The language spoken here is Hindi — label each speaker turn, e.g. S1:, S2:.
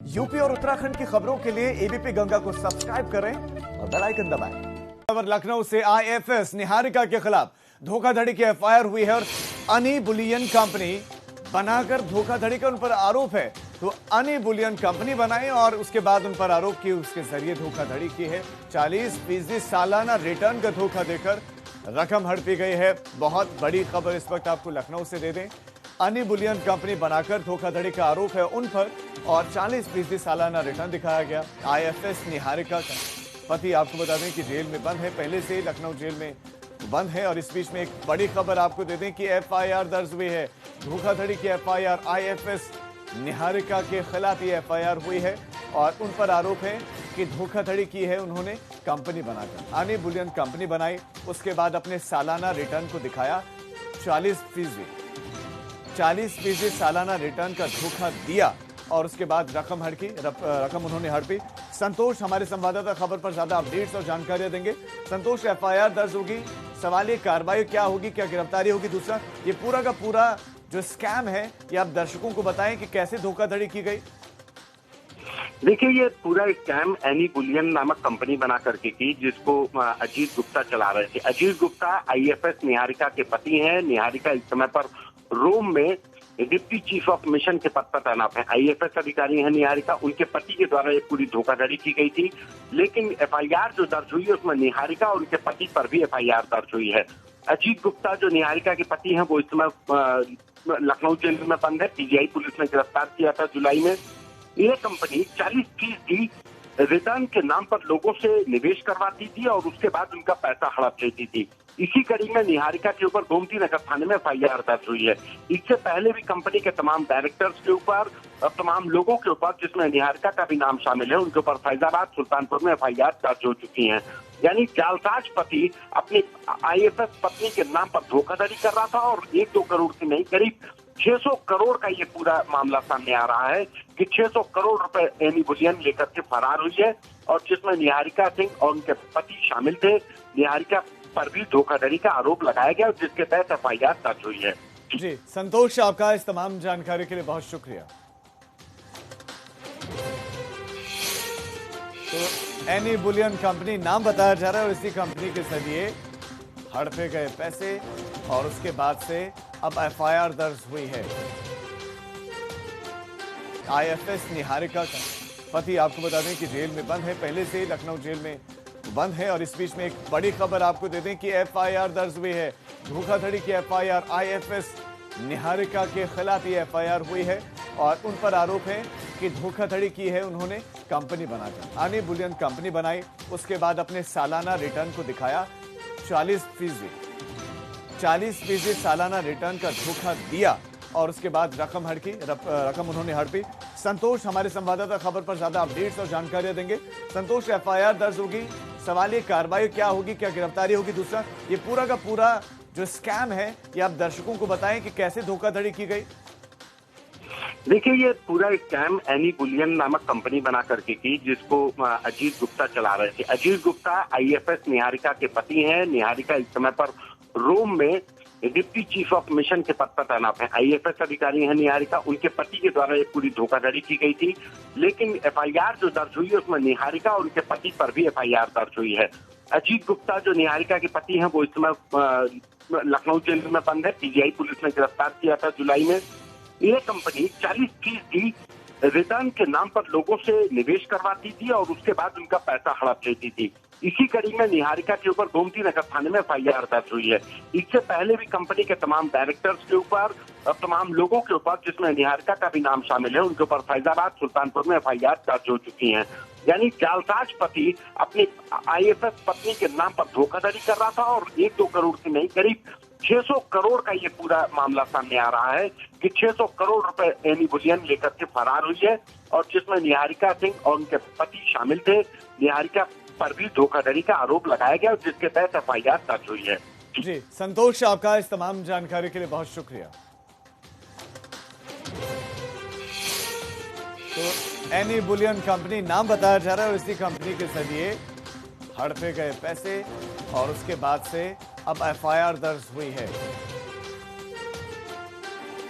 S1: यूपी और उत्तराखंड की खबरों के लिए एबीपी गंगा को सब्सक्राइब करें और बेल आइकन दबाएं। खबर लखनऊ से आईएफएस निहारिका के खिलाफ धोखाधड़ी की एफआईआर हुई है और अनी बुलियन कंपनी बनाकर धोखाधड़ी का उन पर आरोप है। तो अनी बुलियन कंपनी बनाई और उसके बाद उन पर आरोप की उसके जरिए धोखाधड़ी की है। 40% सालाना रिटर्न का धोखा देकर रकम हड़पी गई है। बहुत बड़ी खबर इस वक्त आपको लखनऊ से दे दें। अनी बुलियन कंपनी बनाकर धोखाधड़ी का आरोप है उन पर और 40% सालाना रिटर्न दिखाया गया। आईएफएस निहारिका का पति आपको बता दें कि जेल में बंद है, पहले से लखनऊ जेल में बंद है। और इस बीच में एक बड़ी खबर आपको दे दें कि एफआईआर दर्ज हुई है, धोखाधड़ी की एफआईआर। आईएफएस निहारिका के खिलाफ ये एफआईआर हुई है और उन पर आरोप है कि धोखाधड़ी की है उन्होंने कंपनी बनाकर। अनी बुलियन कंपनी बनाई, उसके बाद अपने सालाना रिटर्न को दिखाया। 40% सालाना रिटर्न का धोखा दिया और उसके बाद रकम उन्होंने हड़पी। संतोष हमारे संवाददाता खबर पर ज्यादा अपडेट्स और जानकारियां देंगे। संतोष, एफआईआर दर्ज होगी, सवाल ये कार्रवाई क्या होगी, क्या गिरफ्तारी होगी? दूसरा, ये पूरा का पूरा जो स्कैम है ये आप दर्शकों को बताएं कि कैसे धोखाधड़ी की गई।
S2: देखिए, ये पूरा स्कैम एनी बुलियन नामक कंपनी बना करके की, जिसको अजीत गुप्ता चला रहे थे। अजीत गुप्ता आईएफएस निहारिका के पति हैं। निहारिका इस समय पर रोम में डिप्टी चीफ ऑफ मिशन के पद पर तैनात है। आईएफएस अधिकारी हैं निहारिका, उनके पति के द्वारा एक पूरी धोखाधड़ी की गई थी। लेकिन एफआईआर जो दर्ज हुई है उसमें निहारिका और उनके पति पर भी एफआईआर दर्ज हुई है। अजीत गुप्ता जो निहारिका के पति हैं वो इस समय लखनऊ जेल में बंद है। पीजीआई पुलिस ने गिरफ्तार किया था जुलाई में। ये कंपनी 40% रिटर्न के नाम पर लोगों से निवेश करवाती थी और उसके बाद उनका पैसा हड़प लेती थी। इसी कड़ी में निहारिका के ऊपर गोमती नगर थाने में एफआईआर दर्ज हुई है। इससे पहले भी कंपनी के तमाम डायरेक्टर्स के ऊपर और तमाम लोगों के ऊपर, जिसमें निहारिका का भी नाम शामिल है, उनके ऊपर फैजाबाद, सुल्तानपुर में एफआईआर दर्ज हो चुकी हैं। यानी जालसाज पति अपनी आईएफएस पत्नी के नाम पर धोखाधड़ी कर रहा था और 1-2 करोड़ की नहीं, करीब 600 करोड़ का ये पूरा मामला सामने आ रहा है कि 600 करोड़ रुपए एनी बुलियन लेकर के फरार हुई है और जिसमें निहारिका सिंह और उनके पति शामिल थे। निहारिका पर भी धोखाधड़ी का आरोप लगाया गया और जिसके तहत एफआईआर दर्ज हुई है।
S1: जी संतोष, आपका इस तमाम जानकारी के लिए बहुत शुक्रिया। तो एनी बुलियन कंपनी नाम बताया जा रहा है और इसी कंपनी के जरिए हड़पे गए पैसे और उसके बाद से अब एफआईआर दर्ज हुई है। आईएफएस निहारिका का पति आपको बता दें कि जेल में बंद है, पहले से लखनऊ जेल में बंद है। और इस बीच में एक बड़ी खबर आपको दे दें कि एफआईआर दर्ज हुई है, धोखाधड़ी की एफआईआर। आईएफएस निहारिका के खिलाफ ये एफआईआर हुई है और उन पर आरोप है कि धोखाधड़ी की है उन्होंने कंपनी बनाकर। अनी बुलियन कंपनी बनाई, उसके बाद अपने सालाना रिटर्न को दिखाया। 40% सालाना रिटर्न का धोखा दिया और उसके बाद रकम उन्होंने हड़पी। संतोष हमारे संवाददाता खबर पर ज्यादा अपडेट्स और जानकारियां देंगे। संतोष, एफआईआर दर्ज होगी, सवाल ये कार्रवाई क्या होगी, क्या गिरफ्तारी होगी? दूसरा, ये पूरा का पूरा जो स्कैम है ये आप दर्शकों को बताएं कि कैसे धोखाधड़ी की गई।
S2: देखिए, ये पूरा स्कैम एनी बुलियन नामक कंपनी बना करके की, जिसको अजीत गुप्ता चला रहे थे। अजीत गुप्ता आईएफएस निहारिका के पति हैं। निहारिका इस समय पर रोम में डिप्टी चीफ ऑफ मिशन के पद पर तैनात है। आईएफएस अधिकारी हैं निहारिका, उनके पति के द्वारा एक पूरी धोखाधड़ी की गई थी। लेकिन एफआईआर जो दर्ज हुई है उसमें निहारिका और उनके पति पर भी एफआईआर दर्ज हुई है। अजीत गुप्ता जो निहारिका के पति हैं वो इस समय लखनऊ जेल में बंद है। पीजीआई पुलिस ने गिरफ्तार किया था जुलाई में। ये कंपनी 40% रिटर्न के नाम पर लोगों से निवेश करवाती थी और उसके बाद उनका पैसा हड़प लेती थी। इसी कड़ी में निहारिका के ऊपर गोमती नगर थाने में एफआईआर दर्ज हुई है। इससे पहले भी कंपनी के तमाम डायरेक्टर्स के ऊपर और तमाम लोगों के ऊपर, जिसमें निहारिका का भी नाम शामिल है, उनके ऊपर फैजाबाद, सुल्तानपुर में एफआईआर दर्ज हो चुकी हैं। यानी जालसाज पति अपनी आईएफएस पत्नी के नाम पर धोखाधड़ी कर रहा था और 1-2 करोड़ की नहीं, करीब 600 करोड़ का ये पूरा मामला सामने आ रहा है कि 600 करोड़ रुपए एनी बुलियन लेकर के फरार हुई है और जिसमें निहारिका सिंह और उनके पति शामिल थे। निहारिका पर भी धोखाधड़ी का आरोप लगाया गया और जिसके तहत एफआईआर दर्ज हुई है।
S1: जी संतोष, आपका इस तमाम जानकारी के लिए बहुत शुक्रिया। तो एनी बुलियन कंपनी नाम बताया जा रहा है और इसी कंपनी के जरिए हड़पे गए पैसे और उसके बाद से अब एफआईआर दर्ज हुई है।